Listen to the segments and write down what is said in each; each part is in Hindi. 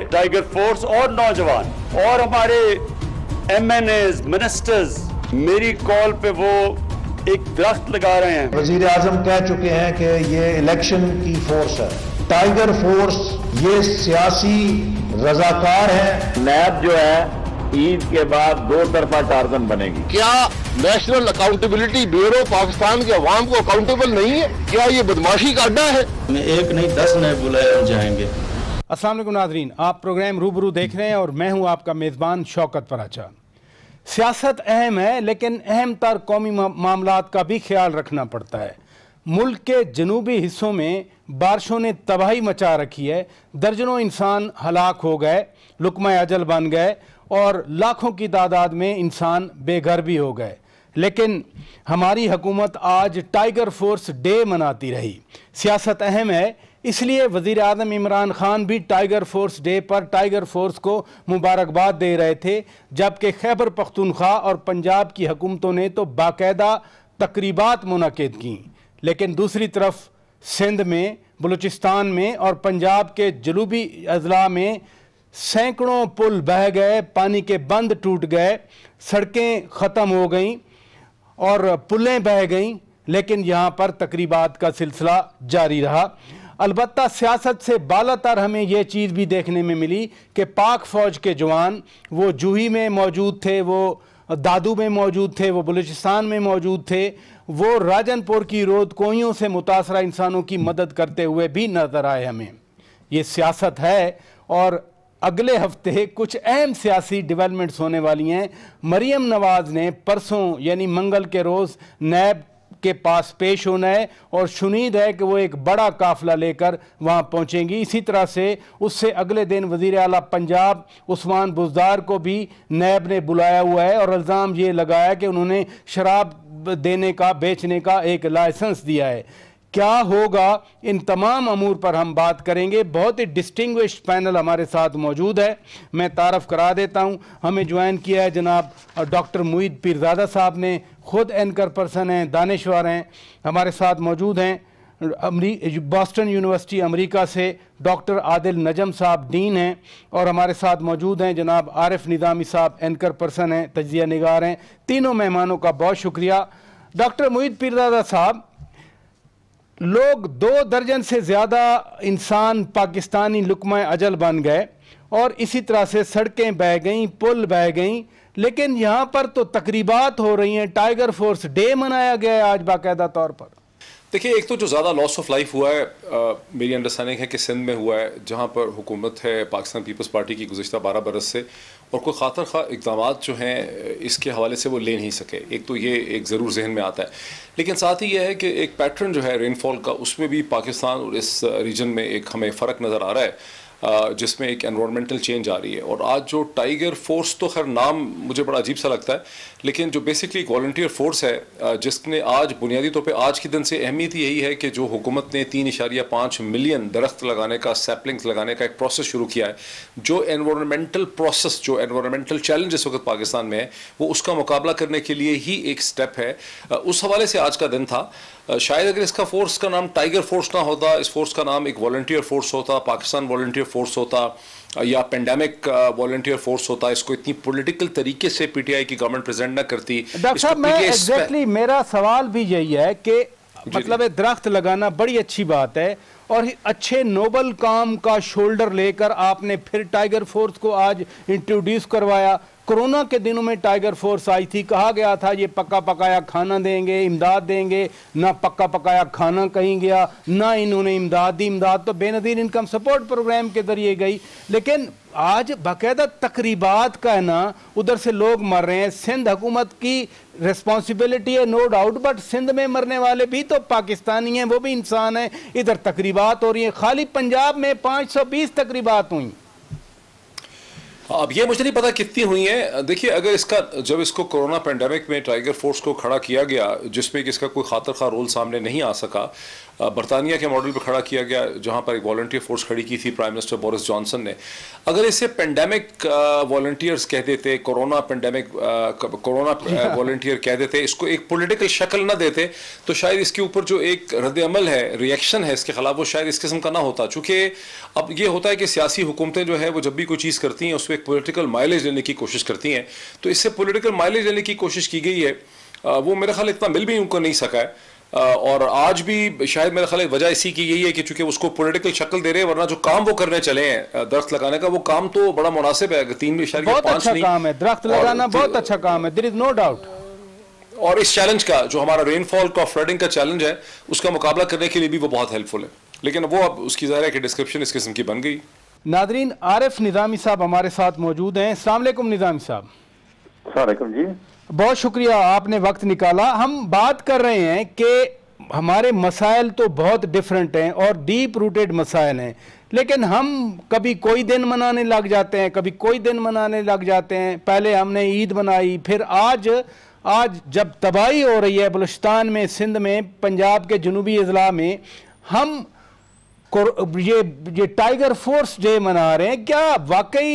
टाइगर फोर्स और नौजवान और हमारे MNAs, मिनिस्टर्स मेरी कॉल पे वो एक दरख्त लगा रहे हैं। वजीर आजम कह चुके हैं कि ये इलेक्शन की फोर्स है। टाइगर फोर्स ये सियासी रजाकार है। नैब जो है ईद के बाद दो तरफा टारगन बनेगी। क्या नेशनल अकाउंटेबिलिटी ब्यूरो पाकिस्तान के अवाम को अकाउंटेबल नहीं है? क्या ये बदमाशी का अड्डा है? एक नहीं 10 नए बुलाए जाएंगे। अस्सलाम वालेकुम नाज़रीन, आप प्रोग्राम रूबरू देख रहे हैं और मैं हूं आपका मेज़बान शौकत फराचा। सियासत अहम है, लेकिन अहम तर कौमी मामलात का भी ख्याल रखना पड़ता है। मुल्क के जनूबी हिस्सों में बारिशों ने तबाही मचा रखी है। दर्जनों इंसान हलाक हो गए, लुकमा अजल बन गए और लाखों की तादाद में इंसान बेघर भी हो गए। लेकिन हमारी हुकूमत आज टाइगर फोर्स डे मनाती रही। सियासत अहम है, इसलिए वज़ीर आज़म इमरान खान भी टाइगर फोर्स डे पर टाइगर फोर्स को मुबारकबाद दे रहे थे, जबकि खैबर पख्तूनख्वा और पंजाब की हुकूमतों ने तो बाकायदा तकरीबात मुनक़िद की। लेकिन दूसरी तरफ सिंध में, बलूचिस्तान में और पंजाब के जनूबी अजला में सैकड़ों पुल बह गए, पानी के बंद टूट गए, सड़कें ख़त्म हो गईं और पुलें बह गईं, लेकिन यहाँ पर तकरीबात का सिलसिला जारी रहा। अलबत्ता सियासत से बालातर हमें यह चीज़ भी देखने में मिली कि पाक फ़ौज के जवान वो जूही में मौजूद थे, वो दादू में मौजूद थे, वो बलूचिस्तान में मौजूद थे, वो राजनपुर की रोदकोइयों से मुतासरा इंसानों की मदद करते हुए भी नज़र आए हमें। ये सियासत है और अगले हफ्ते कुछ अहम सियासी डेवलपमेंट्स होने वाली हैं। मरीम नवाज़ ने परसों यानी मंगल के रोज़ नैब के पास पेश होना है और शुनीद है कि वो एक बड़ा काफ़िला लेकर वहाँ पहुँचेंगी। इसी तरह से उससे अगले दिन वज़ीर आला पंजाब उस्मान बुज़दार को भी नैब ने बुलाया हुआ है और इल्ज़ाम ये लगाया कि उन्होंने शराब देने का, बेचने का एक लाइसेंस दिया है। क्या होगा, इन तमाम अमूर पर हम बात करेंगे। बहुत ही डिस्टिंग्विश्ड पैनल हमारे साथ मौजूद है। मैं तारफ़ करा देता हूँ, हमें ज्वाइन किया है जनाब डॉक्टर मुईद पीरज़ादा साहब ने, ख़ुद एंकर पर्सन हैं, दानिश्वर हैं। हमारे साथ मौजूद हैं बॉस्टन यूनिवर्सिटी अमेरिका से डॉक्टर आदिल नजम साहब डीन हैं और हमारे साथ मौजूद हैं जनाब आरिफ निज़ामी साहब, एंकर पर्सन हैं, तजिया निगार हैं। तीनों मेहमानों का बहुत शुक्रिया। डॉक्टर मुईद पीरज़ादा साहब, लोग 2 दर्जन से ज़्यादा इंसान पाकिस्तानी लुकमा अजल बन गए और इसी तरह से सड़कें बह गईं, पुल बह गईं, लेकिन यहाँ पर तो तकरीबात हो रही हैं। टाइगर फोर्स डे मनाया गया है आज बाकायदा तौर पर। देखिए, एक तो जो ज़्यादा लॉस ऑफ लाइफ हुआ है मेरी अंडरस्टैंडिंग है कि सिंध में हुआ है, जहाँ पर हुकूमत है पाकिस्तान पीपल्स पार्टी की गुज़िश्ता 12 बरस से, और कोई खातर खा इक़दाम जो हैं इसके हवाले से वो ले नहीं सके। एक तो ये एक ज़रूर जहन में आता है, लेकिन साथ ही यह है कि एक पैटर्न जो है रेनफॉल का, उसमें भी पाकिस्तान और इस रीजन में एक हमें फ़र्क नज़र आ रहा है, जिसमें एक एनवायरमेंटल चेंज आ रही है। और आज जो टाइगर फोर्स, तो खैर नाम मुझे बड़ा अजीब सा लगता है, लेकिन जो बेसिकली एक वॉलंटियर फोर्स है जिसने आज बुनियादी तौर पे आज के दिन से अहमियत यही है कि जो हुकूमत ने 3.5 मिलियन दरख्त लगाने का, सैपलिंग्स लगाने का एक प्रोसेस शुरू किया है। जो एनवायरमेंटल प्रोसेस, जो एनवायरमेंटल चैलेंज इस वक्त पाकिस्तान में है, वो उसका मुकाबला करने के लिए ही एक स्टेप है। उस हवाले से आज का दिन था। शायद अगर इसका फोर्स का नाम टाइगर फोर्स ना होता, इस फोर्स का नाम एक वॉलंटियर फोर्स होता, पाकिस्तान वॉलंटियर फोर्स होता या पेंडेमिक वॉलंटियर फोर्स होता, इसको इतनी पॉलिटिकल तरीके से पीटीआई की गवर्नमेंट प्रेजेंट ना करती। डॉक्टर साहब, मैं एग्जैक्टली मेरा सवाल भी यही है कि मतलब दरख्त लगाना बड़ी अच्छी बात है और अच्छे नोबल काम का शोल्डर लेकर आपने फिर टाइगर फोर्स को आज इंट्रोड्यूस करवाया। कोरोना के दिनों में टाइगर फोर्स आई थी, कहा गया था ये पक्का पकाया खाना देंगे, इमदाद देंगे, ना पक्का पकाया खाना कहीं गया, ना इन्होंने इमदाद दी। इमदाद तो बेनज़ीर इनकम सपोर्ट प्रोग्राम के जरिए गई, लेकिन आज बाकायदा तकरीबात का है ना, उधर से लोग मर रहे हैं। सिंध हुकूमत की रिस्पॉन्सिबिलिटी है नो डाउट, बट सिंध में मरने वाले भी तो पाकिस्तानी हैं, वो भी इंसान हैं। इधर तकरीबात हो रही हैं, खाली पंजाब में 520 तकरीबात हुई। अब ये मुझे नहीं पता कितनी हुई है। देखिए, अगर इसका जब इसको कोरोना पेंडेमिक में टाइगर फोर्स को खड़ा किया गया, जिसमें कि इसका कोई खातर खा रोल सामने नहीं आ सका, बरतानिया के मॉडल पर खड़ा किया गया, जहाँ पर एक वॉलंटियर फोर्स खड़ी की थी प्राइम मिनिस्टर बोरिस जॉनसन ने। अगर इसे पेंडेमिक वॉलंटियर्स कह देते, कोरोना वॉलंटियर कह देते, इसको एक पॉलिटिकल शक्ल ना देते, तो शायद इसके ऊपर जो एक रद्द-ए-अमल है, रिएक्शन है इसके खिलाफ, वो शायद इस किस्म का ना होता। चूँकि अब ये होता है कि सियासी हुकूमतें जो है वो जब भी कोई चीज़ करती हैं उसमें एक पॉलिटिकल माइलेज लेने की कोशिश करती हैं, तो इससे पॉलिटिकल माइलेज लेने की कोशिश की गई है। वो मेरे ख्याल इतना मिल भी उनको नहीं सका है, और आज भी शायद मेरे ख्याल वजह इसी की यही है कि चूंकि उसको पॉलिटिकल शक्ल दे रहे हैं, वरना जो काम वो करने चले हैं दरख्त लगाने का, वो काम तो बड़ा मुनासिब है। 3.5 बहुत अच्छा काम है, दरख्त लगाना बहुत अच्छा काम है, देयर इज नो डाउट। और इस चैलेंज का जो हमारा रेनफॉल का, फ्लडिंग का चैलेंज है, उसका मुकाबला करने के लिए भी वो बहुत हेल्पफुल है। लेकिन वो अब उसकी ज़ाहिर है कि डिस्क्रिप्शन इस किस्म की बन गई। नादरीन, आरिफ निज़ामी साहब हमारे साथ मौजूद हैं। अस्सलाम वालेकुम निज़ामी साहब। वालेकुम जी, बहुत शुक्रिया आपने वक्त निकाला। हम बात कर रहे हैं कि हमारे मसाइल तो बहुत डिफरेंट हैं और डीप रूटेड मसाइल हैं, लेकिन हम कभी कोई दिन मनाने लग जाते हैं, कभी कोई दिन मनाने लग जाते हैं। पहले हमने ईद मनाई, फिर आज जब तबाही हो रही है बलूचिस्तान में, सिंध में, पंजाब के जनूबी अजला में, हम ये टाइगर फोर्स डे मना रहे हैं। क्या वाकई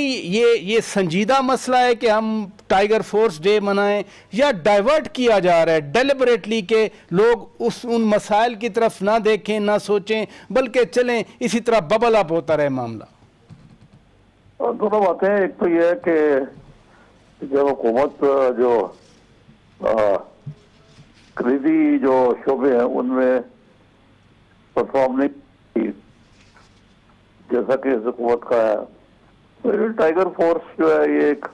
ये संजीदा मसला है कि हम टाइगर फोर्स डे मनाएं, या डाइवर्ट किया जा रहा है डेलिबरेटली कि लोग उन मसाइल की तरफ ना देखें, ना सोचें, बल्कि चलें इसी तरह बबल अप होता रहे मामला? दोनों बातें हैं। एक तो यह है कि जब हुकूमत जो खरीदी जो शोबे हैं उनमें परफॉर्म नहीं, जैसा कि इस हुकूमत का है, तो टाइगर फोर्स जो है ये एक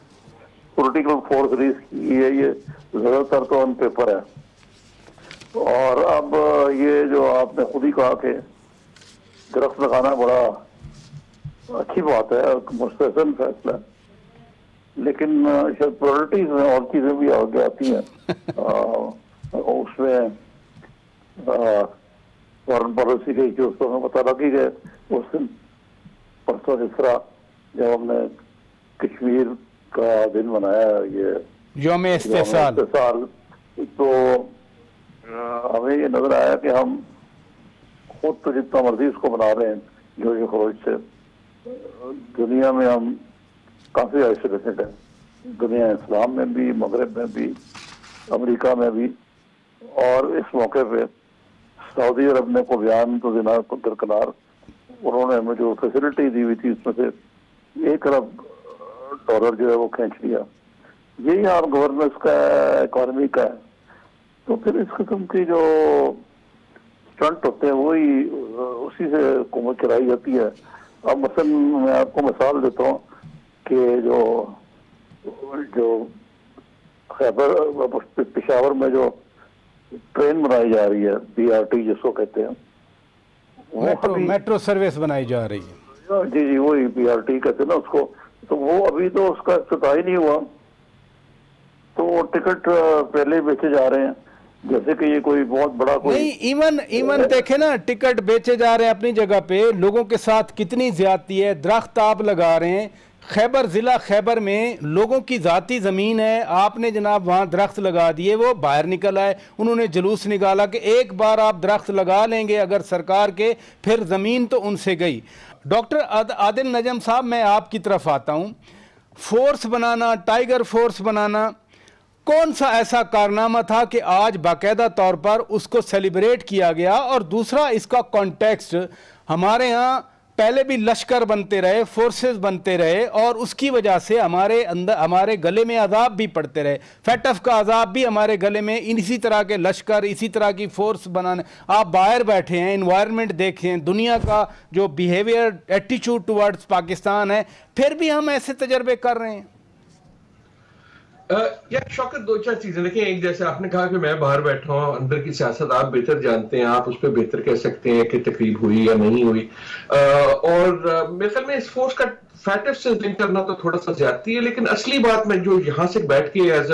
पॉलिटिकल फोर्स रीज की है, ये ज्यादातर तो ऑन पेपर है। और अब ये जो आपने खुद ही कहा कि दरख्त लगाना बड़ा अच्छी बात है, मुस्तहसन फैसला है, लेकिन शायद प्रायोरिटीज में और चीजें भी आगे आती हैं। उसमें फॉरेन पॉलिसी के इश्यूज तो हमें पता लग ही गए उस दिन, परसों जिस तरह जब हमने कश्मीर का दिन मनाया, ये यौम इस्तिसाल, तो हमें ये नजर आया कि हम खुद तो जितना मर्जी इसको बना रहे हैं जोश खरोश से, दुनिया में हम काफी आइसोलेटेड है। दुनिया इस्लाम में भी, मगरब में भी, अमेरिका में भी। और इस मौके पे सऊदी अरब ने को बयान तो देना को दरकिनार, उन्होंने हमें जो फैसिलिटी दी हुई थी उसमें से $1 अरब जो है वो खींच लिया। यही हाल गवर्नेंस का है, इकॉनमी का है। तो फिर इस किस्म की जो स्टंट होते हैं वही उसी से हुकूमत चलाई जाती है। अब मसलन मैं आपको मिसाल देता हूँ कि जो खैबर पेशावर में जो ट्रेन बनाई जा रही है, BRT जिसको कहते हैं, मेट्रो सर्विस बनाई जा रही है। जी वही BRT कहते हैं ना उसको। तो वो अभी तो उसका इफ्तिताह ही नहीं हुआ, तो वो टिकट पहले बेचे जा रहे हैं जैसे कि ये कोई बहुत बड़ा कोई नहीं। इवन देखे ना, टिकट बेचे जा रहे हैं अपनी जगह पे, लोगों के साथ कितनी ज्यादती है। दरख्त आप लगा रहे हैं, खैबर ज़िला खैबर में लोगों की ज़ाती ज़मीन है, आपने जनाब वहाँ दरख्त लगा दिए, वो बाहर निकल आए, उन्होंने जुलूस निकाला कि एक बार आप दरख्त लगा लेंगे अगर सरकार के, फिर ज़मीन तो उनसे गई। डॉक्टर आदिल नजम साहब, मैं आपकी तरफ आता हूँ। फोर्स बनाना, टाइगर फोर्स बनाना, कौन सा ऐसा कारनामा था कि आज बाकायदा तौर पर उसको सेलिब्रेट किया गया? और दूसरा, इसका कॉन्टेक्स्ट, हमारे यहाँ पहले भी लश्कर बनते रहे, फोर्सेस बनते रहे, और उसकी वजह से हमारे गले में अजाब भी पड़ते रहे। फैटफ का अजाब भी हमारे गले में इसी तरह के लश्कर, इसी तरह की फोर्स बनाने। आप बाहर बैठे हैं, इन्वायरमेंट देखें, दुनिया का जो बिहेवियर, एटीट्यूड टुवर्ड्स पाकिस्तान है, फिर भी हम ऐसे तजर्बे कर रहे हैं। यार शौकत, दो चार चीजें देखें। एक, जैसे आपने कहा कि मैं बाहर बैठा हूँ, अंदर की सियासत आप बेहतर जानते हैं, आप उस पर बेहतर कह सकते हैं कि तकरीब हुई या नहीं हुई। और मेरे ख्याल में इस फोर्स का फैक्टर्स से लिंक करना तो थोड़ा सा ज्यादती है, लेकिन असली बात मैं जो यहाँ से बैठ के एज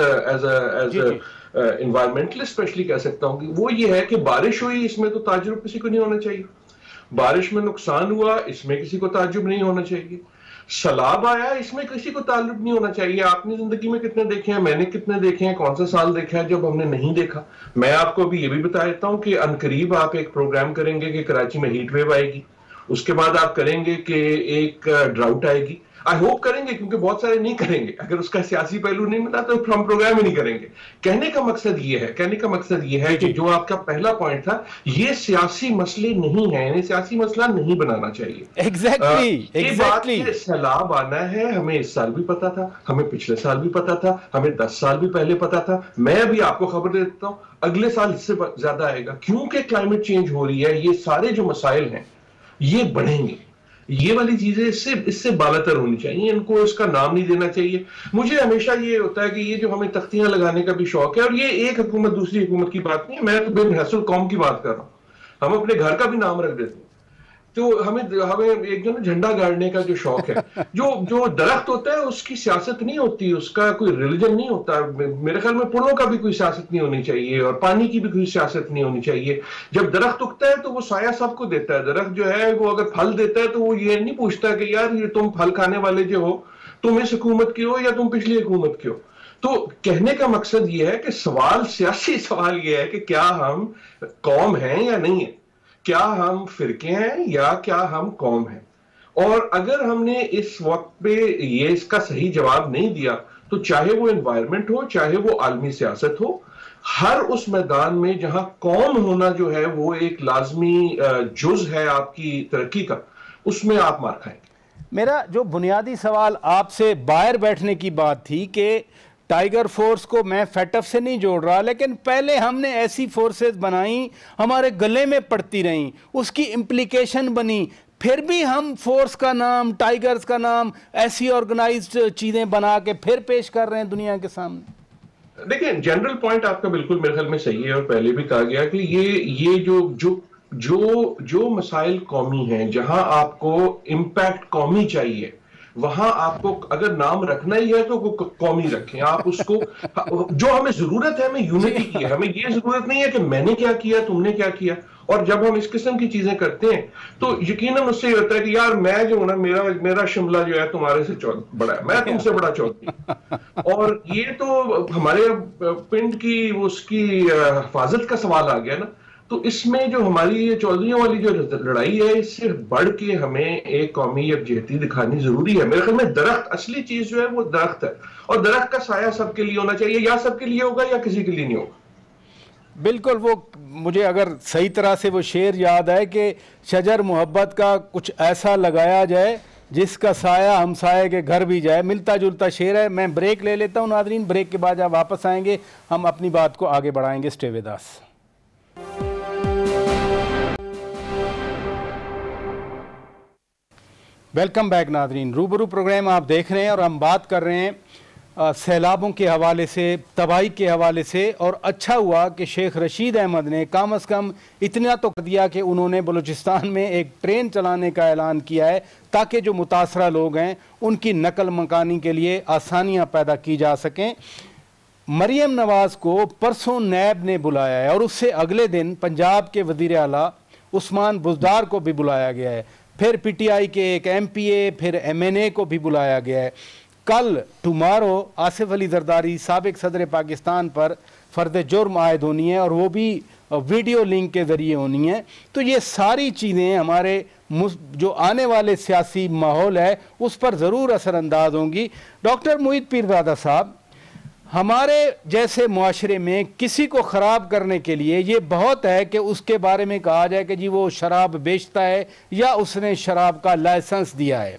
एनवायरमेंटलिस्ट स्पेशली कह सकता हूँ कि वो ये है कि बारिश हुई, इसमें तो ताज्जुब किसी को नहीं होना चाहिए। बारिश में नुकसान हुआ, इसमें किसी को ताज्जुब नहीं होना चाहिए। सलाब आया, इसमें किसी को ताल्लुक नहीं होना चाहिए। आपने जिंदगी में कितने देखे हैं, मैंने कितने देखे हैं, कौन सा साल देखा है जब हमने नहीं देखा। मैं आपको अभी ये भी बता देता हूं कि अनकरीब आप एक प्रोग्राम करेंगे कि कराची में हीट वेव आएगी, उसके बाद आप करेंगे कि एक ड्राउट आएगी। आई होप करेंगे, क्योंकि बहुत सारे नहीं करेंगे। अगर उसका सियासी पहलू नहीं मिला तो हम प्रोग्राम ही नहीं करेंगे। कहने का मकसद ये है कि जो आपका पहला पॉइंट था, ये सियासी मसले नहीं है, इन्हें सियासी मसला नहीं बनाना चाहिए। एग्जैक्टली सैलाब आना है, हमें इस साल भी पता था, हमें पिछले साल भी पता था, हमें 10 साल भी पहले पता था। मैं अभी आपको खबर दे देता हूं, अगले साल इससे ज्यादा आएगा, क्योंकि क्लाइमेट चेंज हो रही है। ये सारे जो मसाइल हैं ये बढ़ेंगे। ये वाली चीजें इससे बालातर होनी चाहिए, इनको इसका नाम नहीं देना चाहिए। मुझे हमेशा ये होता है कि ये जो हमें तख्तियां लगाने का भी शौक है, और ये एक हुकूमत दूसरी हुकूमत की बात नहीं है, मैं तो बेहसल कौम की बात कर रहा हूं। हम अपने घर का भी नाम रख देते हैं। तो हमें एक जो झंडा गाड़ने का जो शौक है, जो दरख्त होता है उसकी सियासत नहीं होती, उसका कोई रिलीजन नहीं होता। मेरे ख्याल में पुलों का भी कोई सियासत नहीं होनी चाहिए, और पानी की भी कोई सियासत नहीं होनी चाहिए। जब दरख्त उगता है तो वो साया सबको देता है। दरख्त जो है वो अगर फल देता है तो वो ये नहीं पूछता कि यार ये तुम फल खाने वाले जो हो, तुम इस हुकूमत की हो या तुम पिछली हुकूमत की हो। तो कहने का मकसद ये है कि सियासी सवाल ये है कि क्या हम कौम हैं या नहीं है, क्या हम फिरके हैं या क्या हम कौम हैं। और अगर हमने इस वक्त पे ये इसका सही जवाब नहीं दिया, तो चाहे वो एनवायरनमेंट हो, चाहे वो आलमी सियासत हो, हर उस मैदान में जहां कौम होना जो है वो एक लाजमी जुज है आपकी तरक्की का, उसमें आप मार खाएंगे। मेरा जो बुनियादी सवाल आपसे बाहर बैठने की बात थी कि टाइगर फोर्स को मैं फैटफ से नहीं जोड़ रहा, लेकिन पहले हमने ऐसी फोर्सेस बनाई, हमारे गले में पड़ती रहीं, उसकी इम्प्लीकेशन बनी, फिर भी हम फोर्स का नाम, टाइगर्स का नाम, ऐसी ऑर्गेनाइज्ड चीजें बना के फिर पेश कर रहे हैं दुनिया के सामने। देखिए, जनरल पॉइंट आपका बिल्कुल मेरे ख्याल में सही है, और पहले भी कहा गया कि ये जो मसाइल कौमी हैं, जहां आपको इम्पैक्ट कौमी चाहिए, वहां आपको अगर नाम रखना ही है तो कौमी रखें। आप उसको, जो हमें जरूरत है, हमें यूनिटी की है। हमें ये जरूरत नहीं है कि मैंने क्या किया, तुमने क्या किया। और जब हम इस किस्म की चीजें करते हैं तो यकीनन उससे ये होता है कि यार मैं जो हूं ना, मेरा शिमला जो है तुम्हारे से बड़ा है, मैं तुमसे बड़ा चौधरी। और ये तो हमारे पिंड की उसकी हिफाजत का सवाल आ गया ना। तो इसमें जो हमारी ये चौधरियों वाली जो लड़ाई है, इससे बढ़ के हमें एक कौमी यकजहती दिखानी जरूरी है। मेरे ख्याल में दरख्त, असली चीज जो है वो दरख्त है, और दरख्त का साया सबके लिए होना चाहिए। या सबके लिए होगा या किसी के लिए नहीं होगा। बिल्कुल। वो मुझे अगर सही तरह से वो शेर याद है कि शजर मोहब्बत का कुछ ऐसा लगाया जाए जिसका साया हमसाये के घर भी जाए, मिलता जुलता शेर है। मैं ब्रेक ले लेता हूँ नाज़रीन, ब्रेक के बाद आप वापस आएंगे, हम अपनी बात को आगे बढ़ाएंगे। Stay with us. Welcome back नाज़रीन, रूबरू प्रोग्राम आप देख रहे हैं और हम बात कर रहे हैं सैलाबों के हवाले से, तबाही के हवाले से। और अच्छा हुआ कि शेख रशीद अहमद ने कम अज़ कम इतना तो कर दिया कि उन्होंने बलूचिस्तान में एक ट्रेन चलाने का ऐलान किया है, ताकि जो मुतासरा लोग हैं उनकी नकल मकानी के लिए आसानियाँ पैदा की जा सकें। मरियम नवाज़ को परसों नैब ने बुलाया है, और उससे अगले दिन पंजाब के वज़ीर आला उस्मान बुज़दार को भी बुलाया गया है, फिर पीटीआई के एक एमपीए, फिर एमएनए को भी बुलाया गया है। कल टुमारो आसिफ अली जरदारी साबिक सदर पाकिस्तान पर फ़र्द जुर्म आयद होनी है, और वो भी वीडियो लिंक के ज़रिए होनी है। तो ये सारी चीज़ें हमारे जो आने वाले सियासी माहौल है उस पर ज़रूर असरअंदाज होंगी। डॉक्टर मोहित पीरज़ादा साहब, हमारे जैसे मुआशरे में किसी को ख़राब करने के लिए ये बहुत है कि उसके बारे में कहा जाए कि जी वो शराब बेचता है या उसने शराब का लाइसेंस दिया है।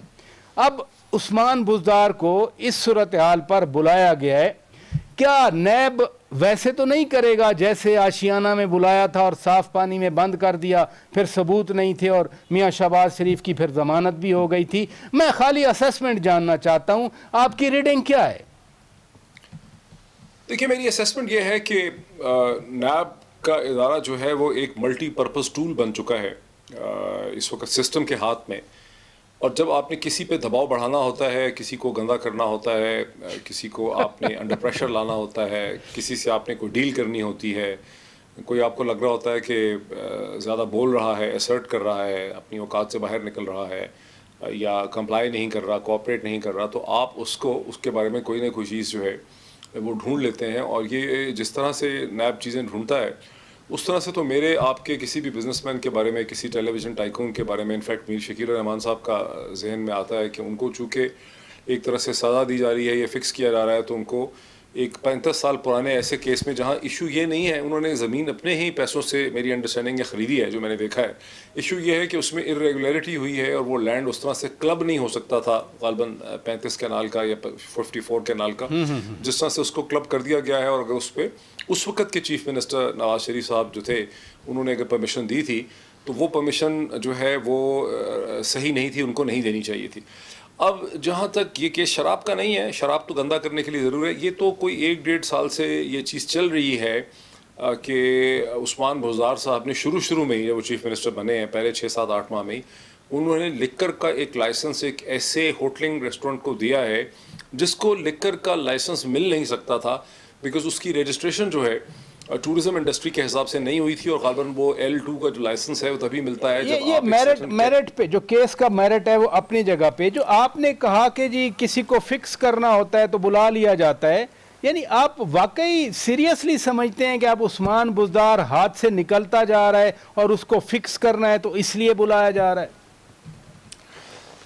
अब उस्मान बुज़दार को इस सूरत हाल पर बुलाया गया है, क्या नैब वैसे तो नहीं करेगा जैसे आशियाना में बुलाया था और साफ पानी में बंद कर दिया, फिर सबूत नहीं थे और मियाँ शहबाज शरीफ की फिर जमानत भी हो गई थी? मैं खाली असेसमेंट जानना चाहता हूँ, आपकी रीडिंग क्या है? देखिए, मेरी असेसमेंट ये है कि नैब का इदारा जो है वो एक मल्टीपर्पज़ टूल बन चुका है इस वक्त सिस्टम के हाथ में। और जब आपने किसी पे दबाव बढ़ाना होता है, किसी को गंदा करना होता है, किसी को आपने अंडर प्रेशर लाना होता है, किसी से आपने कोई डील करनी होती है, कोई आपको लग रहा होता है कि ज़्यादा बोल रहा है, असर्ट कर रहा है, अपनी औकात से बाहर निकल रहा है, या कंप्लाई नहीं कर रहा, कोऑपरेट नहीं कर रहा, तो आप उसको उसके बारे में कोई ना कोई चीज़ जो है वो ढूंढ लेते हैं। और ये जिस तरह से नैब चीज़ें ढूंढता है उस तरह से तो मेरे आपके किसी भी बिजनेसमैन के बारे में, किसी टेलीविज़न टाइकून के बारे में, इनफैक्ट मीर शकील रहमान साहब का जहन में आता है कि उनको चूँकि एक तरह से सज़ा दी जा रही है, ये फिक्स किया जा रहा है, तो उनको एक 35 साल पुराने ऐसे केस में जहाँ इशू ये नहीं है, उन्होंने ज़मीन अपने ही पैसों से मेरी अंडरस्टैंडिंग ख़रीदी है जो मैंने देखा है, इशू ये है कि उसमें इरेगुलरिटी हुई है और वो लैंड उस तरह से क्लब नहीं हो सकता था ग़ालिबन 35 कैनाल का या 54 कैनाल का, जिस तरह से उसको क्लब कर दिया गया है। और अगर उस पर उस वक़्त के चीफ़ मिनिस्टर नवाज शरीफ साहब जो थे, उन्होंने अगर परमिशन दी थी तो वो परमिशन जो है वो सही नहीं थी, उनको नहीं देनी चाहिए थी। अब जहाँ तक ये केस शराब का नहीं है, शराब तो गंदा करने के लिए ज़रूर है, ये तो कोई 1-1.5 साल से ये चीज़ चल रही है कि उस्मान बुज़दार साहब ने शुरू में ही जब वो चीफ़ मिनिस्टर बने हैं, पहले 6-7-8 माह में ही उन्होंने लिकर का एक लाइसेंस एक ऐसे होटलिंग रेस्टोरेंट को दिया है जिसको लिकर का लाइसेंस मिल नहीं सकता था, बिकॉज उसकी रजिस्ट्रेशन जो है टूरिज्म इंडस्ट्री के हिसाब से नहीं हुई थी और ग़ालिबन वो L2 का जो लाइसेंस है वो तभी मिलता है जब ये मेरिट पे जो केस का मेरिट है वो अपनी जगह पे। जो आपने कहा कि जी किसी को फिक्स करना होता है तो बुला लिया जाता है, यानी आप वाकई सीरियसली समझते हैं कि आप उस्मान बुज़दार हाथ से निकलता जा रहा है और उसको फिक्स करना है तो इसलिए बुलाया जा रहा है?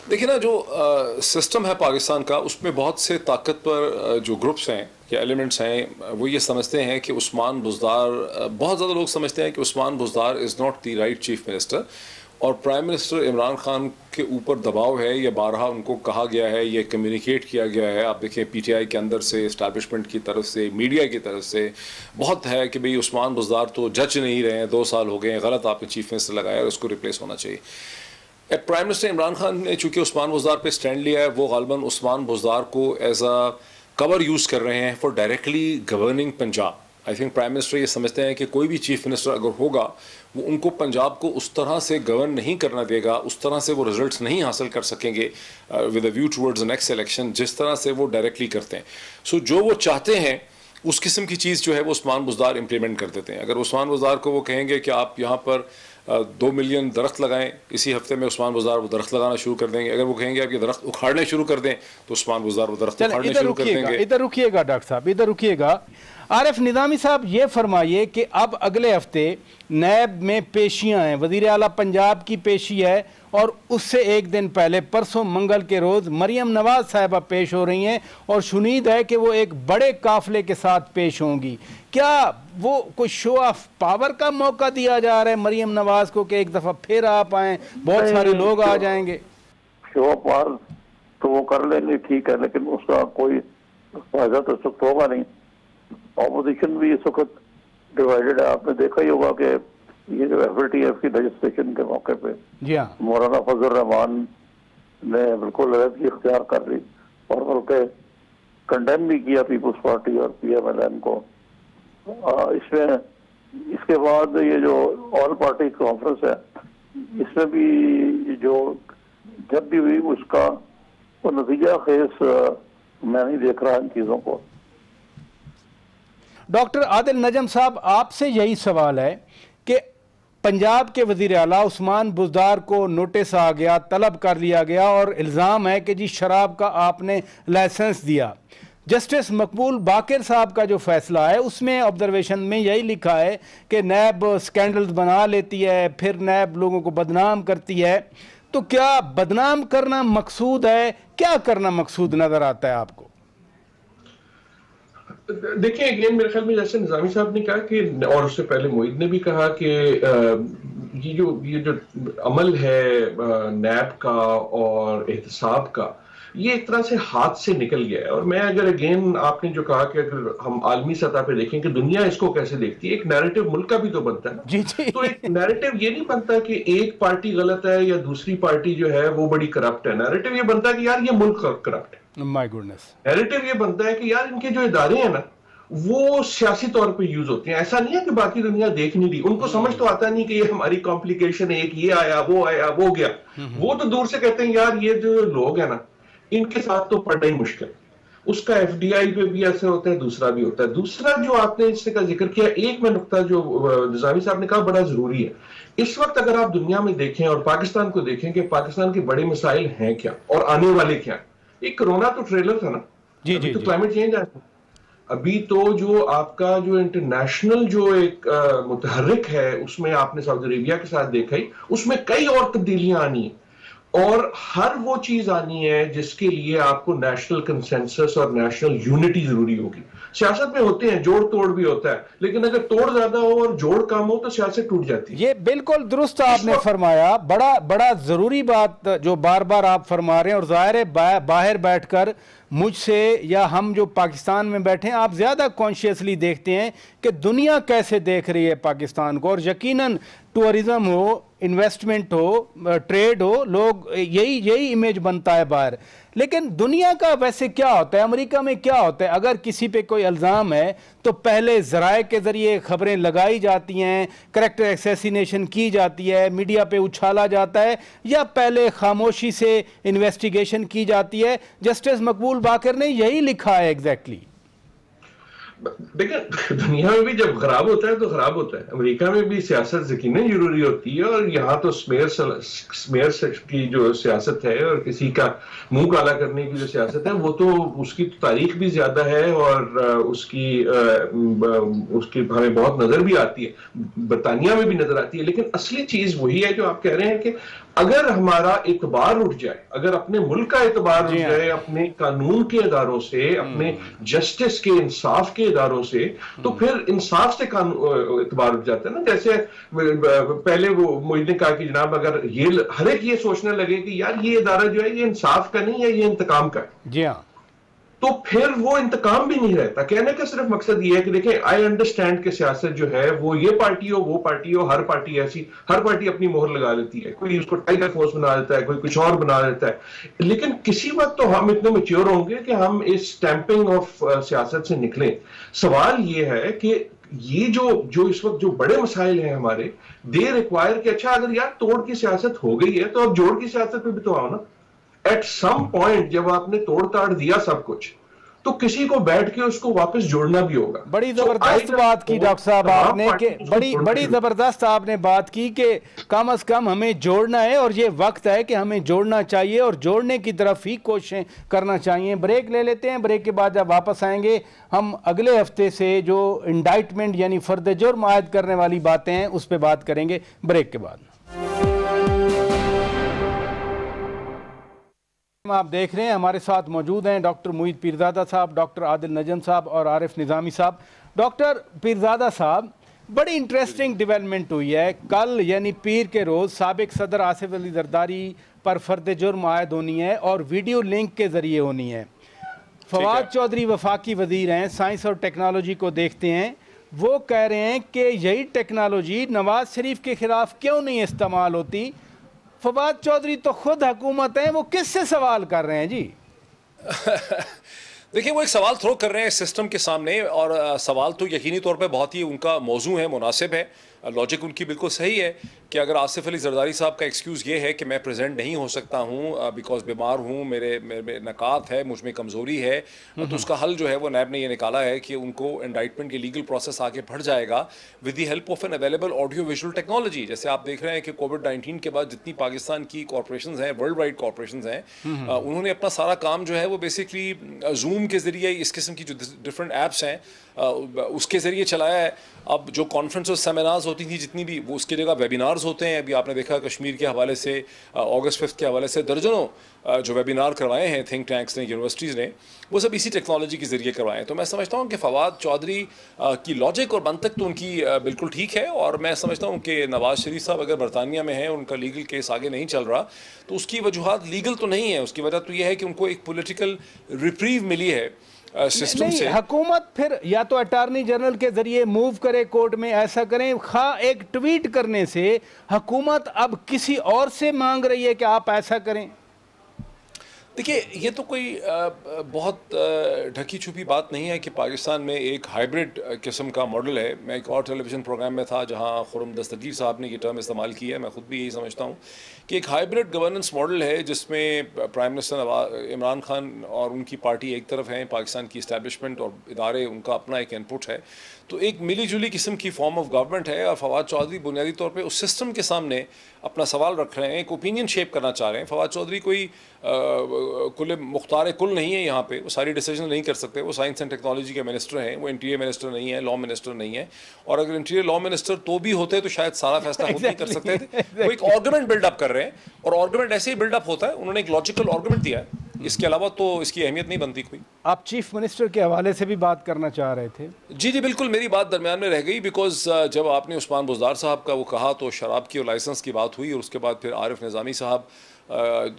देखिए ना, जो सिस्टम है पाकिस्तान का उसमें बहुत से ताकतवर जो ग्रुप्स हैं या एलिमेंट्स हैं, वो ये समझते हैं कि उस्मान बुज़दार, बहुत ज़्यादा लोग समझते हैं कि Usman Buzdar is not the right chief minister और प्राइम मिनिस्टर इमरान खान के ऊपर दबाव है, ये बारहा उनको कहा गया है, ये कम्युनिकेट किया गया है। आप देखें PTI के अंदर से, इस्टेब्लिशमेंट की तरफ से, मीडिया की तरफ से बहुत है कि भाई उस्मान बुज़दार तो जज नहीं रहे हैं, 2 साल हो गए हैं, गलत आपने चीफ मिनिस्टर लगाया और उसको रिप्लेस होना चाहिए। प्राइम मिनिस्टर इमरान खान ने चूँकि उस्मान बुज़दार पे स्टैंड लिया है, वो ग़ालिबन उस्मान बुज़दार को एज अ कवर यूज़ कर रहे हैं for directly governing Punjab. I think prime minister ये समझते हैं कि कोई भी चीफ मिनिस्टर अगर होगा वो उनको पंजाब को उस तरह से गवर्न नहीं करना देगा, उस तरह से वो रिजल्ट्स नहीं हासिल कर सकेंगे with a view towards the next election, जिस तरह से वो डायरेक्टली करते हैं। सो जो वो चाहते हैं उस किस्म की चीज़ जो है वो उस्मान बुज़दार इम्प्लीमेंट कर देते हैं। अगर उस्मान बुज़दार को वो कहेंगे कि आप यहाँ पर 2 मिलियन दरख्त लगाएं, इसी हफ्ते में उस्मान बुज़दार वो दरख्त लगाना शुरू कर देंगे। अगर वो कहेंगे आप ये दरख्त उखाड़ने शुरू कर दें तो उस्मान बुज़दार वो दरख्त उखाड़ने शुरू कर देंगे। इधर रुकिएगा डॉक्टर साहब, इधर रुकिएगा। आरिफ निज़ामी साहब ये फरमाइए कि अब अगले हफ्ते नैब में पेशियां हैं, वज़ीर आला पंजाब की पेशी है और उससे एक दिन पहले परसों मंगल के रोज़ मरियम नवाज साहिबा पेश हो रही हैं और शुनीद है कि वो एक बड़े काफिले के साथ पेश होंगी। क्या वो कोई शो ऑफ पावर का मौका दिया जा रहा है मरियम नवाज को कि एक दफ़ा फिर आप आएँ, बहुत सारे लोग आ जाएंगे? शो ऑफ पावर तो वो कर लेंगे, ठीक है, लेकिन उसका कोई फायदा तो इस वक्त होगा नहीं। ऑपोजिशन भी इस वक्त डिवाइडेड है। आपने देखा ही होगा कि ये जो FATF की रजिस्ट्रेशन के मौके पे जी हाँ, मौलाना फजल रहमान ने बिल्कुल अलग इख्तियार कर ली और बल्कि कंडेम भी किया पीपल्स पार्टी और PMLN को। इसमें इसके बाद ये जो ऑल पार्टी कॉन्फ्रेंस है, इसमें भी जो जब भी हुई उसका वो नतीजा खेस मैं नहीं देख रहा इन चीज़ों को। डॉक्टर आदिल नजम साहब, आपसे यही सवाल है कि पंजाब के वज़ीर आला उस्मान बुज़दार को नोटिस आ गया, तलब कर लिया गया और इल्ज़ाम है कि जी शराब का आपने लाइसेंस दिया। जस्टिस मकबूल बाकर साहब का जो फैसला है उसमें ऑब्जर्वेशन में यही लिखा है कि नैब स्कैंडल्स बना लेती है, फिर नैब लोगों को बदनाम करती है। तो क्या बदनाम करना मकसूद है, क्या करना मकसूद नज़र आता है आपको? देखिए, अगेन मेरे ख्याल में जैसे निजामी साहब ने कहा कि, और उससे पहले मोईद ने भी कहा कि ये जो अमल है नैब का और एहतसाब का, ये एक तरह से हाथ से निकल गया है। और मैं अगर अगेन आपने जो कहा कि अगर हम आलमी सतह पे देखें कि दुनिया इसको कैसे देखती है, एक नैरेटिव मुल्क का भी तो बनता है। जी जी। तो एक नैरेटिव ये नहीं बनता कि एक पार्टी गलत है या दूसरी पार्टी जो है वो बड़ी करप्ट है। नैरेटिव ये बनता है कि यार ये मुल्क करप्ट है। My goodness. नैरेटिव ये बनता है कि यार इनके जो इदारे हैं ना वो सियासी तौर पे यूज होते हैं। ऐसा नहीं है कि बाकी दुनिया देख नहीं रही, उनको समझ तो आता नहीं कि ये हमारी कॉम्प्लिकेशन है, एक ये आया वो गया। वो तो दूर से कहते हैं यार ये जो लोग हैं ना इनके साथ तो पड़ना ही मुश्किल। उसका एफडीआई पे भी असर होता है, दूसरा भी होता है। दूसरा जो आपने इसका जिक्र किया, एक मैं नुकता जो निजामी साहब ने कहा बड़ा जरूरी है, इस वक्त अगर आप दुनिया में देखें और पाकिस्तान को देखें कि पाकिस्तान के बड़े मसाइल हैं क्या और आने वाले क्या। एक कोरोना तो ट्रेलर था ना, अभी तो क्लाइमेट चेंज है, अभी तो जो आपका जो इंटरनेशनल जो एक मुतहर्रिक है उसमें आपने सऊदी अरेबिया के साथ देखा ही, उसमें कई और तब्दीलियां आनी है और हर वो चीज आनी है जिसके लिए आपको नेशनल कंसेंसस और नेशनल यूनिटी जरूरी होगी। सियासत में होते हैं जोड़ तोड़ भी होता है, लेकिन अगर तोड़ ज्यादा हो और जोड़ कम हो तो सियासत टूट जाती है। ये बिल्कुल दुरुस्त आपने फरमाया, बड़ा जरूरी बात जो बार बार आप फरमा रहे हैं। और जाहिर है बाहर बैठकर मुझसे या हम जो पाकिस्तान में बैठे हैं, आप ज़्यादा कॉन्शियसली देखते हैं कि दुनिया कैसे देख रही है पाकिस्तान को। और यकीनन टूरिज्म हो, इन्वेस्टमेंट हो, ट्रेड हो, लोग यही इमेज बनता है बाहर। लेकिन दुनिया का वैसे क्या होता है, अमेरिका में क्या होता है, अगर किसी पे कोई इल्ज़ाम है तो पहले ज़राए के ज़रिए खबरें लगाई जाती हैं, करैक्टर असैसिनेशन की जाती है, मीडिया पे उछाला जाता है, या पहले खामोशी से इन्वेस्टिगेशन की जाती है। जस्टिस मकबूल बाकर ने यही लिखा है एग्जैक्टली। देखिए दुनिया में भी जब खराब होता है तो खराब होता है, अमेरिका में भी सियासत यकीनन जरूरी होती है, और यहाँ तो स्मेयर की जो सियासत है और किसी का मुंह काला करने की जो सियासत है वो तो उसकी तो तारीख भी ज्यादा है और उसकी हमें बहुत नजर भी आती है, बरतानिया में भी नजर आती है। लेकिन असली चीज वही है जो आप कह रहे हैं कि अगर हमारा एतबार उठ जाए, अगर अपने मुल्क का एतबार उठ जाए अपने कानून के इदारों से, अपने जस्टिस के इंसाफ के इदारों से, तो फिर इंसाफ से एतबार उठ जाता है ना। जैसे पहले वो मोहित ने कहा कि जनाब अगर ये हर एक ये सोचने लगे कि यार ये इदारा जो है ये इंसाफ का नहीं है, ये इंतकाम का है, जी हाँ, तो फिर वो इंतकाम भी नहीं रहता। कहने का सिर्फ मकसद ये है कि देखें, आई अंडरस्टैंड कि सियासत जो है वो ये पार्टी हो वो पार्टी हो, हर पार्टी ऐसी, हर पार्टी अपनी मोहर लगा लेती है, कोई उसको टाइगर फोर्स बना देता है, कोई कुछ और बना देता है। लेकिन किसी वक्त तो हम इतने मैच्योर होंगे कि हम इस स्टैंपिंग ऑफ सियासत से निकलें। सवाल ये है कि ये जो इस वक्त जो बड़े मसाइल हैं हमारे, दे रिक्वायर कि अच्छा अगर यार तोड़ की सियासत हो गई है तो अब जोड़ की सियासत पे भी तो आओ ना। एट सम पॉइंट जब आपने तोड़ ताड़ दिया सब कुछ, तो किसी को बैठ के उसको वापस जोड़ना भी होगा। बड़ी जबरदस्त बात की डॉक्टर साहब आपने, कि बड़ी जबरदस्त आपने बात की कि कम से कम हमें जोड़ना है और ये वक्त है कि हमें जोड़ना चाहिए और जोड़ने की तरफ ही कोशिशें करना चाहिए। ब्रेक ले लेते हैं, ब्रेक के बाद जब वापस आएंगे हम अगले हफ्ते से जो इंडाइटमेंट यानी फर्द जुर्म आयद करने वाली बातें हैं उस पर बात करेंगे ब्रेक के बाद। आप देख रहे हैं हमारे साथ मौजूद हैं डॉक्टर मुईद पीरजादा साहब, डॉक्टर आदिल नजम साहब और आरिफ निज़ामी साहब। डॉक्टर पीरजादा साहब, बड़ी इंटरेस्टिंग डेवलपमेंट हुई है। कल यानी पीर के रोज़ साबिक सदर आसिफ अली जरदारी पर फर्द जुर्म आयद होनी है और वीडियो लिंक के ज़रिए होनी है। फवाद चौधरी वफाकी वज़ीर हैं, साइंस और टेक्नोलॉजी को देखते हैं। वो कह रहे हैं कि यही टेक्नोलॉजी नवाज शरीफ के ख़िलाफ़ क्यों नहीं इस्तेमाल होती। फवाद चौधरी तो खुद हुकूमत है, वो किससे सवाल कर रहे हैं जी? देखिए वो एक सवाल थ्रो कर रहे हैं सिस्टम के सामने, और सवाल तो यकीनी तौर पे बहुत ही उनका मौजू है, मुनासिब है, लॉजिक उनकी बिल्कुल सही है कि अगर आसिफ अली जरदारी साहब का एक्सक्यूज़ ये है कि मैं प्रेजेंट नहीं हो सकता हूँ बिकॉज बीमार हूँ, मेरे नकात है, मुझ में कमज़ोरी है, तो उसका हल जो है वो नैब ने ये निकाला है कि उनको इंडाइटमेंट के लीगल प्रोसेस आगे बढ़ जाएगा with the help of an available audio visual technology. जैसे आप देख रहे हैं कि कोविड-19 के बाद जितनी पाकिस्तान की कॉरपोरेशन हैं, वर्ल्ड वाइड कॉरपोरेशन हैं, उन्होंने अपना सारा काम जो है वो बेसिकली जूम के ज़रिए, इस किस्म की जो डिफरेंट ऐप्स हैं उसके ज़रिए चलाया है। अब जो कॉन्फ्रेंस और सेमिनार्स होती थी जितनी भी, वो उसकी जगह वेबिनार्स होते हैं। अभी आपने देखा कश्मीर के हवाले से, अगस्त 5 के हवाले से दर्जनों जो वेबिनार करवाए हैं थिंक टैंक्स ने, यूनिवर्सिटीज़ ने, वो सब इसी टेक्नोलॉजी के ज़रिए करवाए हैं। तो मैं समझता हूँ कि फवाद चौधरी की लॉजिक और मंतक तो उनकी बिल्कुल ठीक है, और मैं समझता हूँ कि नवाज शरीफ साहब अगर बरतानिया में हैं और उनका लीगल केस आगे नहीं चल रहा तो उसकी वजूहत लीगल तो नहीं है, उसकी वजह तो यह है कि उनको एक पोलिटिकल रिप्रीव मिली है सिस्टम से। हुकूमत फिर या तो अटॉर्नी जनरल के जरिए मूव करे कोर्ट में, ऐसा करें। खा एक ट्वीट करने से हुकूमत अब किसी और से मांग रही है कि आप ऐसा करें। देखिए, ये तो कोई बहुत ढकी छुपी बात नहीं है कि पाकिस्तान में एक हाइब्रिड किस्म का मॉडल है। मैं एक और टेलीविज़न प्रोग्राम में था जहां खुर्रम दस्तगीर साहब ने ये टर्म इस्तेमाल की है, मैं ख़ुद भी यही समझता हूं कि एक हाइब्रिड गवर्नेंस मॉडल है जिसमें प्राइम मिनिस्टर इमरान खान और उनकी पार्टी एक तरफ हैं, पाकिस्तान की इस्टेब्लिशमेंट और इदारे उनका अपना एक इनपुट है, तो एक मिली जुली किस्म की फॉर्म ऑफ गवर्नमेंट है। और फवाद चौधरी बुनियादी तौर पे उस सिस्टम के सामने अपना सवाल रख रहे हैं, एक ओपिनियन शेप करना चाह रहे हैं। फवाद चौधरी कोई कुल मुख्तार कुल नहीं है यहाँ पे, वो सारी डिसीजन नहीं कर सकते। वो साइंस एंड टेक्नोलॉजी के मिनिस्टर हैं, वो इंटीरियर मिनिस्टर नहीं है, लॉ मिनिस्टर नहीं है। और अगर इंटीरियर लॉ मिनिस्टर तो भी होते तो शायद सारा फैसला खुद नहीं कर सकते थे। वो एक आर्गुमेंट बिल्डअप कर रहे हैं, और आर्गुमेंट ऐसे ही बिल्डअप होता है, उन्होंने एक लॉजिकल आर्गुमेंट दिया है, इसके अलावा तो इसकी अहमियत नहीं बनती कोई। आप चीफ मिनिस्टर के हवाले से भी बात करना चाह रहे थे? जी जी बिल्कुल, मेरी बात दरमियान में रह गई, बिकॉज जब आपने उस्मान बुज़दार साहब का वो कहा तो शराब की और लाइसेंस की बात हुई, और उसके बाद फिर आरिफ निज़ामी साहब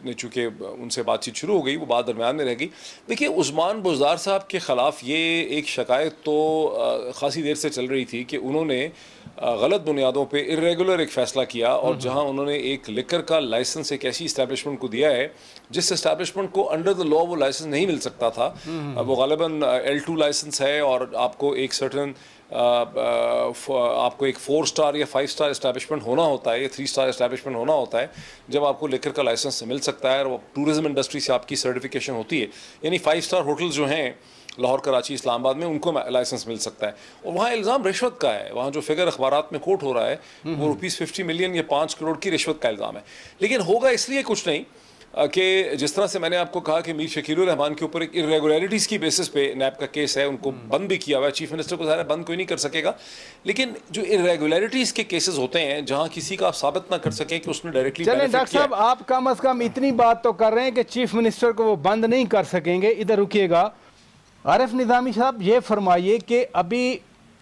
ने चूँकि उनसे बातचीत शुरू हो गई, वो बात दरमियान में रह गई। देखिए, उस्मान बुज़दार साहब के ख़िलाफ़ ये एक शिकायत तो ख़ासी देर से चल रही थी कि उन्होंने गलत बुनियादों पे इर्रेगुलर एक फ़ैसला किया, और जहां उन्होंने एक लिकर का लाइसेंस एक ऐसी इस्टेब्लिशमेंट को दिया है जिस इस्टेब्लिशमेंट को अंडर द लॉ वो लाइसेंस नहीं मिल सकता था। वो गालिबन L2 लाइसेंस है, और आपको एक सर्टन आपको एक 4 स्टार या 5 स्टार इस्टेब्लिशमेंट होना होता है, या 3 स्टार इस्टेब्लिशमेंट होना होता है जब आपको लिकर का लाइसेंस मिल सकता है, और टूरिज़्म इंडस्ट्री से आपकी सर्टिफिकेशन होती है। यानी 5 स्टार होटल्स जो हैं लाहौर, कराची, इस्लामाबाद में, उनको लाइसेंस मिल सकता है। और वहाँ इल्ज़ाम रिश्वत का है, वहाँ जो फिगर अखबारात में कोट हो रहा है वो ₹50 मिलियन या 5 करोड़ की रिश्वत का इल्ज़ाम है। लेकिन होगा इसलिए कुछ नहीं कि जिस तरह से मैंने आपको कहा कि मीर शकीरुर रहमान के ऊपर एक इरेगुलरिटीज़ की बेसिस पे नैब का केस है, उनको बंद भी किया हुआ है। चीफ मिनिस्टर को ज़ाहिर बंद कोई नहीं कर सकेगा, लेकिन जो इरेगुलरिटीज़ के केसेस होते हैं जहां किसी का आप साबित ना कर सकें कि उसने डायरेक्टली चलें डॉक्टर साहब, आप कम अज़ कम इतनी बात तो कर रहे हैं कि चीफ मिनिस्टर को वो बंद नहीं कर सकेंगे। इधर रुकिएगा, आरिफ निज़ामी साहब ये फरमाइए कि अभी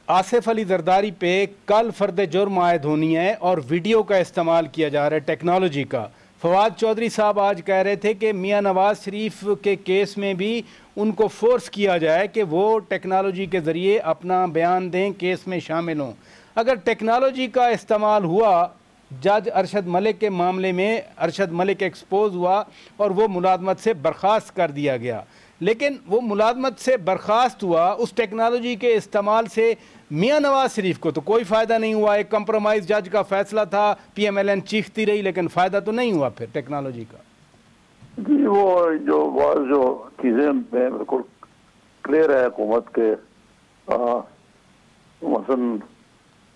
आसिफ अली जरदारी पे कल फर्द जुर्म आयद होनी है और वीडियो का इस्तेमाल किया जा रहा है, टेक्नोलॉजी का। फवाद चौधरी साहब आज कह रहे थे कि मियां नवाज शरीफ के केस में भी उनको फोर्स किया जाए कि वो टेक्नोलॉजी के ज़रिए अपना बयान दें, केस में शामिल हों। अगर टेक्नोलॉजी का इस्तेमाल हुआ, जज अरशद मलिक के मामले में अरशद मलिक एक्सपोज हुआ और वो मुलाजमत से बर्खास्त कर दिया गया, लेकिन वो मुलाजमत से बर्खास्त हुआ, उस टेक्नोलॉजी के इस्तेमाल से मियां नवाज शरीफ को तो कोई फ़ायदा नहीं हुआ। एक कंप्रोमाइज़ जज का फैसला था, PMLN चीखती रही, लेकिन फ़ायदा तो नहीं हुआ फिर टेक्नोलॉजी का। जी, वो जो चीज़ें बिल्कुल क्लियर है हुकूमत के, मसलन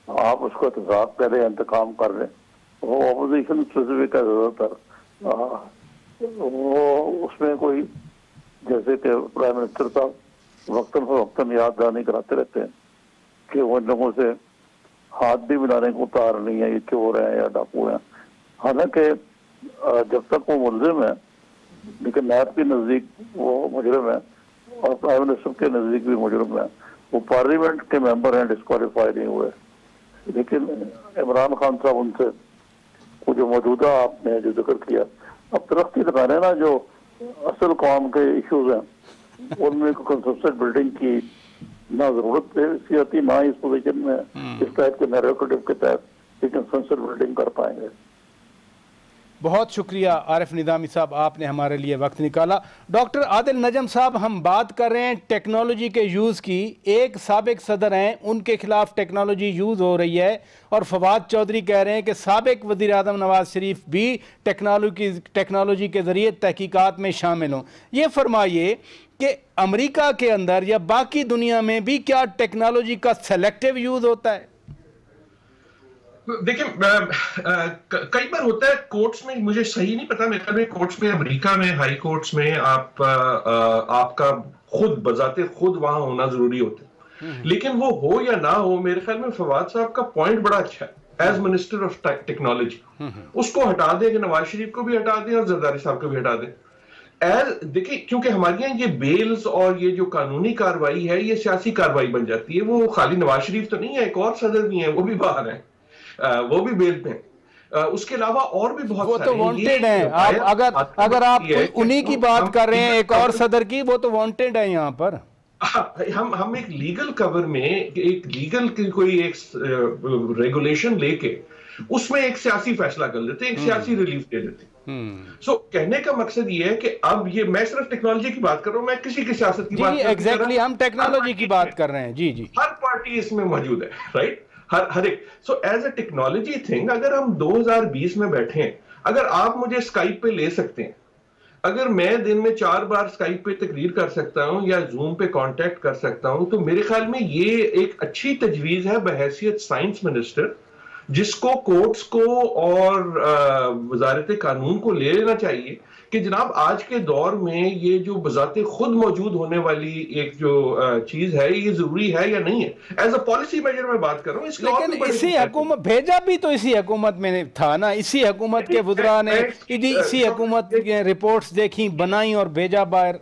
आप उसको एहतसाब कर रहे हैं, इंतकाम कर रहे हैं, वो अपोजिशन स्पेसिफिक है ज़्यादातर, वो उसमें कोई जैसे कि प्राइम मिनिस्टर साहब वक्तन फवक्तन याद दहानी कराते रहते हैं कि वो इन लोगों से हाथ भी मिलाने को तैयार नहीं है, ये चोर हैं या डाकू हैं। हालांकि जब तक वो मुलजिम है, लेकिन नैब के नज़दीक वो मुजरिम है और प्राइम मिनिस्टर के नज़दीक भी मुजरिम है। वो पार्लियामेंट के मेंबर हैं, डिस्क्वालीफाई नहीं हुए, लेकिन इमरान खान साहब उनसे वो जो मौजूदा आपने जो जिक्र किया, अब तरक्की लगाने ना जो असल कौम के इश्यूज हैं, उनमें कंसेप्शन बिल्डिंग की ना जरूरत है, ना इस पोजीशन में इस टाइप के नैरेटिव के तहत कंसेप्शन बिल्डिंग कर पाएंगे। बहुत शुक्रिया आरिफ निज़ामी साहब, आपने हमारे लिए वक्त निकाला। डॉक्टर आदिल नजम साहब, हम बात कर रहे हैं टेक्नोलॉजी के यूज़ की। एक साबिक सदर हैं, उनके खिलाफ टेक्नोलॉजी यूज़ हो रही है, और फवाद चौधरी कह रहे हैं कि साबिक वज़ीर आज़म नवाज शरीफ भी टेक्नोलॉजी के ज़रिए तहकीकात में शामिल हों। ये फरमाइए कि अमेरिका के अंदर या बाकी दुनिया में भी क्या टेक्नोलॉजी का सेलेक्टिव यूज़ होता है? देखिए, कई बार होता है कोर्ट्स में, मुझे सही नहीं पता, मेरे ख्याल में कोर्ट्स में, अमेरिका में हाई कोर्ट्स में आपका खुद बजाते खुद वहां होना जरूरी होता है, लेकिन वो हो या ना हो, मेरे ख्याल में फवाद साहब का पॉइंट बड़ा अच्छा है। एज मिनिस्टर ऑफ टेक्नोलॉजी उसको हटा दें, कि नवाज शरीफ को भी हटा दें और जरदारी साहब को भी हटा दें। देखिए, क्योंकि हमारे यहाँ ये बेल्स और ये जो कानूनी कार्रवाई है, ये सियासी कार्रवाई बन जाती है। वो खाली नवाज शरीफ तो नहीं है, एक और सदर भी है, वो भी बाहर है, वो भी बेल पे। उसके अलावा और भी बहुत वो तो वांटेड हैं। आप अगर आप उन्हीं की बात कर रहे हैं, एक और सदर की, वो तो वांटेड है यहाँ पर। हम एक लीगल कवर में एक लीगल कोई एक रेगुलेशन लेके उसमें एक सियासी फैसला कर लेते हैं, एक सियासी रिलीफ दे देते हैं। सो कहने का मकसद ये है कि अब ये, मैं सिर्फ टेक्नोलॉजी की बात कर रहा हूं, मैं किसी की सियासत की बात एग्जैक्टली हम टेक्नोलॉजी की बात कर रहे हैं। जी जी, हर पार्टी इसमें मौजूद है, राइट, हर एक। So as a technology thing, अगर हम 2020 में बैठे हैं, अगर आप मुझे स्काइप पे ले सकते हैं, अगर मैं दिन में 4 बार स्काइप पे तकरीर कर सकता हूं या जूम पे कांटेक्ट कर सकता हूं, तो मेरे ख्याल में ये एक अच्छी तजवीज है बहैसियत साइंस मिनिस्टर, जिसको कोर्ट्स को और वजारत कानून को ले लेना चाहिए कि जनाब आज के दौर में ये जो बजाते खुद मौजूद होने वाली एक जो चीज है, ये जरूरी है या नहीं है। एज अ पॉलिसी मेजर मैं बात कर रहा हूँ। लेकिन इसी हुकूमत भेजा भी तो इसी हुकूमत में था ना, इसी हुकूमत के वुज़रा ने इसी हुकूमत की रिपोर्ट्स देखी, बनाई और भेजा बाहर।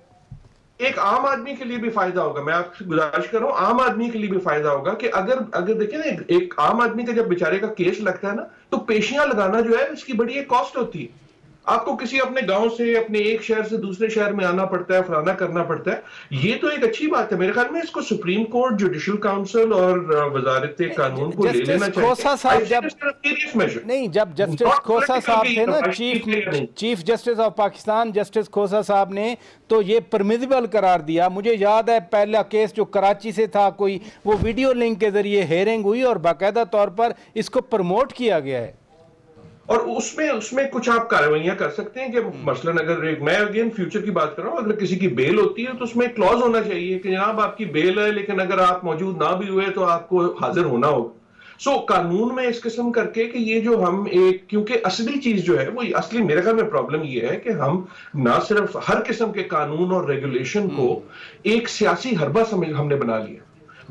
एक आम आदमी के लिए भी फायदा होगा, मैं आपसे गुजारिश कर रहा हूं, आम आदमी के लिए भी फायदा होगा कि अगर देखिए ना, एक आम आदमी का जब बेचारे का केस लगता है ना, तो पेशियां लगाना जो है इसकी बड़ी एक कॉस्ट होती है। आपको किसी अपने गांव से, अपने एक शहर से दूसरे शहर में आना पड़ता है, फलाना करना पड़ता है। ये तो एक अच्छी बात है मेरे ख्याल में, इसको सुप्रीम कोर्ट, जुडिशल काउंसिल और वजारत कानून को ले लेना चाहिए। खोसा साहब जब जस्टिस खोसा साहब थे ना, chief justice of Pakistan, justice Khosa साहब ने तो ये परमिसिबल करार दिया। मुझे याद है पहला केस जो कराची से था, कोई वो वीडियो लिंक के जरिए हेयरिंग हुई और बाकायदा तौर पर इसको प्रमोट किया गया है, और उसमें कुछ आप कार्रवाइयां कर सकते हैं कि मसलन अगर मैं अगेन फ्यूचर की बात कर रहा हूं, अगर किसी की बेल होती है तो उसमें एक क्लॉज होना चाहिए कि जनाब आपकी बेल है, लेकिन अगर आप मौजूद ना भी हुए तो आपको हाजिर होना होगा। सो कानून में इस किस्म करके कि ये जो हम एक, क्योंकि असली चीज जो है वो असली मेरे ख्याल में प्रॉब्लम ये है कि हम ना सिर्फ हर किस्म के कानून और रेगुलेशन को एक सियासी हरबा समझ हमने बना लिया,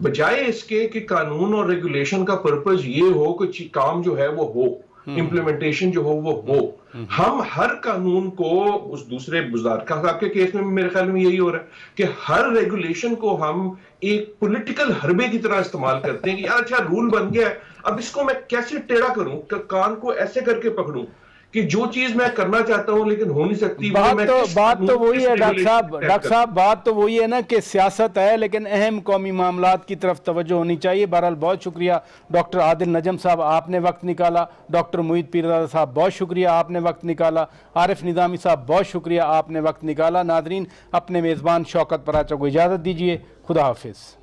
बजाय इसके कि कानून और रेगुलेशन का पर्पज ये हो कि काम जो है वो हो, इंप्लीमेंटेशन जो हो। हम हर कानून को उस दूसरे बुज़ारका साहब के केस में मेरे ख्याल में यही हो रहा है कि हर रेगुलेशन को हम एक पॉलिटिकल हरबे की तरह इस्तेमाल करते हैं कि यार अच्छा रूल बन गया है, अब इसको मैं कैसे टेढ़ा करूं, कान को ऐसे करके पकड़ूं कि जो चीज मैं करना चाहता हूं लेकिन हो नहीं सकती। बात तो वही है डॉक्टर साहब, बात तो वही है ना कि सियासत है लेकिन अहम कौमी मामलात की तरफ तवज्जो होनी चाहिए। बहरहाल बहुत शुक्रिया डॉक्टर आदिल नजम साहब, आपने वक्त निकाला। डॉक्टर मुईद पीरजादा साहब बहुत शुक्रिया, आपने वक्त निकाला। आरिफ निज़ामी साहब बहुत शुक्रिया, आपने वक्त निकाला। नाजरीन, अपने मेज़बान शौकत पराचा को इजाज़त दीजिए। खुदा हाफिज़।